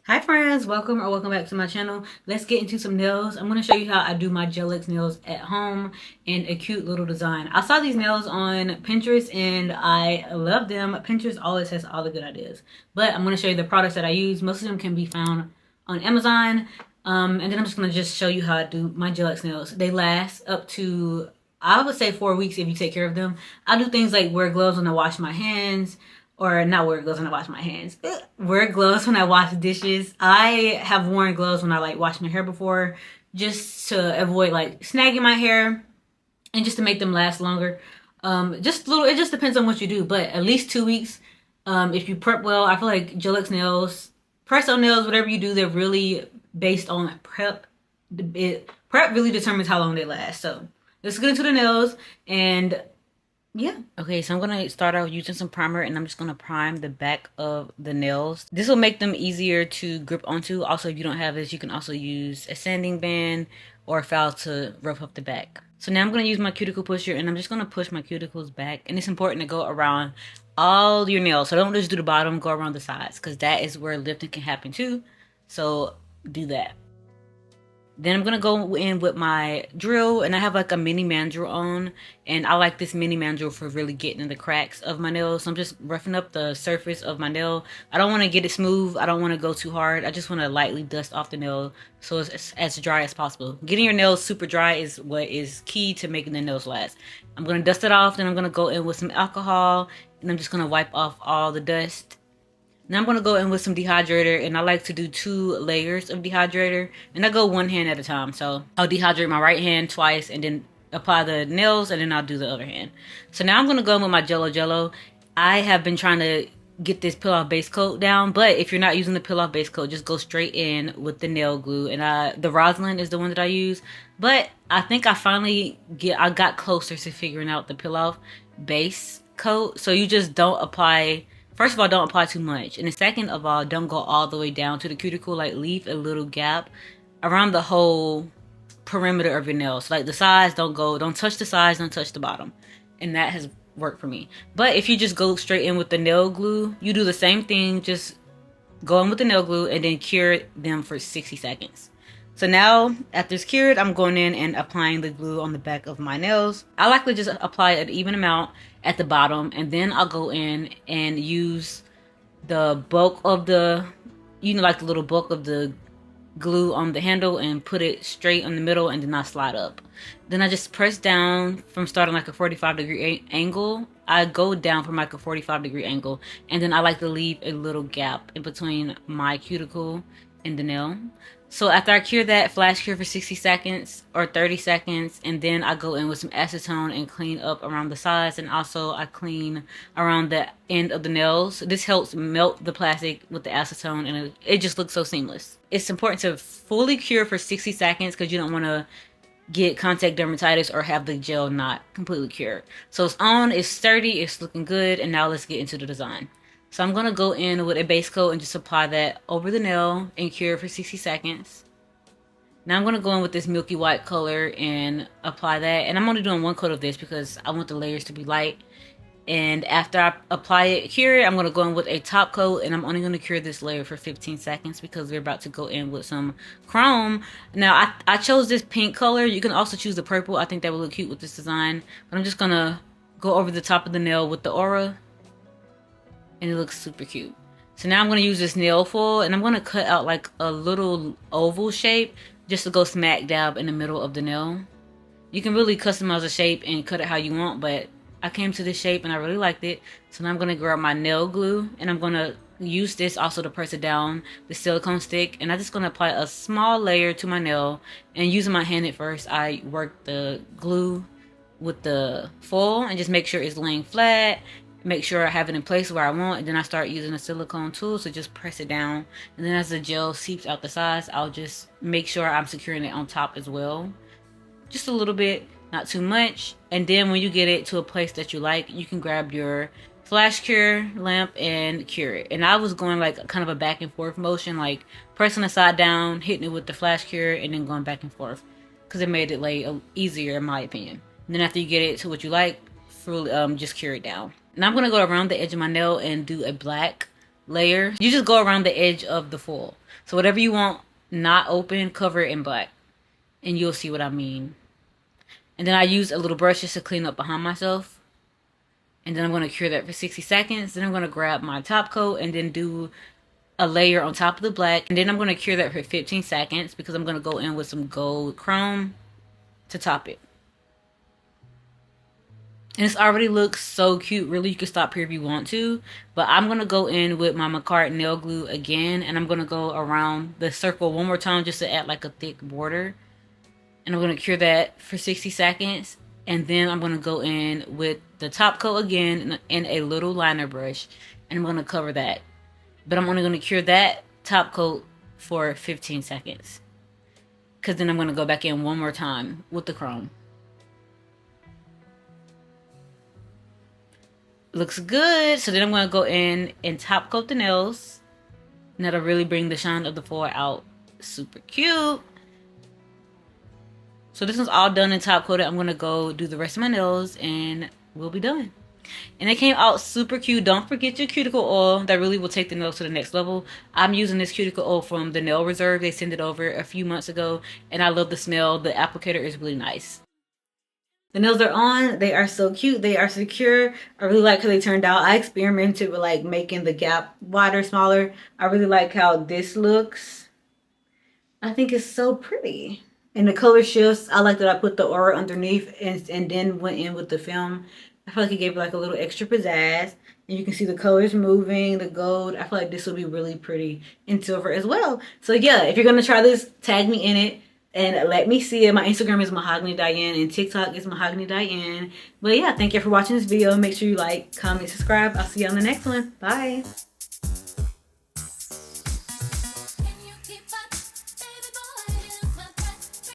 Hi friends, welcome back to my channel. Let's get into some nails. I'm going to show you how I do my Gelix nails at home in a cute little design. I saw these nails on Pinterest and I love them. Pinterest always has all the good ideas. But I'm going to show you the products that I use. Most of them can be found on Amazon. And then I'm just going to show you how I do my Gelix nails. They last up to, I would say, 4 weeks if you take care of them. I do things like wear gloves when I wash my hands, or not wear gloves when I wash my hands. Wear gloves when I wash dishes. I have worn gloves when I like wash my hair before, just to avoid like snagging my hair and just to make them last longer. Just little. It just depends on what you do, but at least 2 weeks. If you prep well, I feel like Gelix nails, press on nails, whatever you do, they're really based on prep. Prep really determines how long they last. So let's get into the nails and yeah. Okay, so I'm going to start out using some primer and I'm just going to prime the back of the nails. This will make them easier to grip onto. Also, if you don't have this, you can also use a sanding band or a file to rough up the back. So now I'm going to use my cuticle pusher and I'm just going to push my cuticles back. And it's important to go around all your nails. So don't just do the bottom, go around the sides because that is where lifting can happen too. So do that. Then I'm going to go in with my drill, and I have like a mini mandrel on, and I like this mini mandrel for really getting in the cracks of my nails. So I'm just roughing up the surface of my nail. I don't want to get it smooth. I don't want to go too hard. I just want to lightly dust off the nail so it's as dry as possible. Getting your nails super dry is what is key to making the nails last. I'm going to dust it off, then I'm going to go in with some alcohol, and I'm just going to wipe off all the dust. Now I'm going to go in with some dehydrator, and I like to do 2 layers of dehydrator, and I go one hand at a time. So I'll dehydrate my right hand twice and then apply the nails, and then I'll do the other hand. So now I'm going to go in with my Jello Jello. I have been trying to get this peel off base coat down, but if you're not using the peel off base coat, just go straight in with the nail glue. And the Roslyn is the one that I use, but I think I got closer to figuring out the peel off base coat. So you just don't apply. First of all, don't apply too much. And the second of all, don't go all the way down to the cuticle. Like, leave a little gap around the whole perimeter of your nails. So, like, the sides, don't touch the sides, don't touch the bottom. And that has worked for me. But if you just go straight in with the nail glue, you do the same thing. Just go in with the nail glue and then cure them for 60 seconds. So now, after it's cured, I'm going in and applying the glue on the back of my nails. I like to just apply an even amount at the bottom, and then I'll go in and use the bulk of the, like the little bulk of the glue on the handle and put it straight in the middle, and then I slide up. Then I just press down from starting like a 45-degree angle. I go down from like a 45-degree angle, and then I like to leave a little gap in between my cuticle and the nail. So after I cure that, flash cure for 60 seconds or 30 seconds, and then I go in with some acetone and clean up around the sides, and also I clean around the end of the nails. This helps melt the plastic with the acetone, and it just looks so seamless. It's important to fully cure for 60 seconds because you don't want to get contact dermatitis or have the gel not completely cured. So it's on, it's sturdy, it's looking good, and now let's get into the design. So I'm going to go in with a base coat and just apply that over the nail and cure for 60 seconds. Now I'm going to go in with this milky white color and apply that. And I'm only doing 1 coat of this because I want the layers to be light. And after I apply it, cure it, I'm going to go in with a top coat. And I'm only going to cure this layer for 15 seconds because we're about to go in with some chrome. Now I chose this pink color. You can also choose the purple. I think that would look cute with this design. But I'm just going to go over the top of the nail with the aura. And it looks super cute. So now I'm going to use this nail foil and I'm going to cut out like a little oval shape just to go smack dab in the middle of the nail. You can really customize the shape and cut it how you want, but I came to this shape and I really liked it. So now I'm going to grab my nail glue and I'm going to use this also to press it down, the silicone stick. And I'm just going to apply a small layer to my nail, and using my hand at first, I work the glue with the foil and just make sure it's laying flat. Make sure I have it in place where I want, and then I start using a silicone tool to just press it down. And then as the gel seeps out the sides, I'll just make sure I'm securing it on top as well. Just a little bit, not too much. And then when you get it to a place that you like, you can grab your flash cure lamp and cure it. And I was going like kind of a back and forth motion, like pressing the side down, hitting it with the flash cure, and then going back and forth, because it made it lay easier in my opinion. And then after you get it to what you like, just cure it down. Now I'm going to go around the edge of my nail and do a black layer, you just go around the edge of the foil. So whatever you want not open, cover it in black. And you'll see what I mean. And then I use a little brush just to clean up behind myself. And then I'm going to cure that for 60 seconds. Then I'm going to grab my top coat and then do a layer on top of the black. And then I'm going to cure that for 15 seconds because I'm going to go in with some gold chrome to top it. And this already looks so cute. Really, you can stop here if you want to. But I'm going to go in with my Makartt nail glue again. And I'm going to go around the circle one more time just to add like a thick border. And I'm going to cure that for 60 seconds. And then I'm going to go in with the top coat again in a little liner brush. And I'm going to cover that. But I'm only going to cure that top coat for 15 seconds. Because then I'm going to go back in one more time with the chrome. Looks good. So then I'm going to go in and top coat the nails. And that'll really bring the shine of the foil out. Super cute. So this one's all done and top coated. I'm going to go do the rest of my nails and we'll be done. And it came out super cute. Don't forget your cuticle oil. That really will take the nails to the next level. I'm using this cuticle oil from the Nail Reserve. They sent it over a few months ago. And I love the smell. The applicator is really nice. The nails are on. They are so cute. They are secure. I really like how they turned out. I experimented with like making the gap wider, smaller. I really like how this looks. I think it's so pretty. And the color shifts. I like that I put the aura underneath and then went in with the film. I feel like it gave it like a little extra pizzazz. And you can see the colors moving, the gold. I feel like this will be really pretty in silver as well. So yeah, if you're going to try this, tag me in it. And let me see it. My Instagram is Mahogany Diane and TikTok is Mahogany Diane. But yeah, thank you for watching this video. Make sure you like, comment, subscribe. I'll see you on the next one. Bye.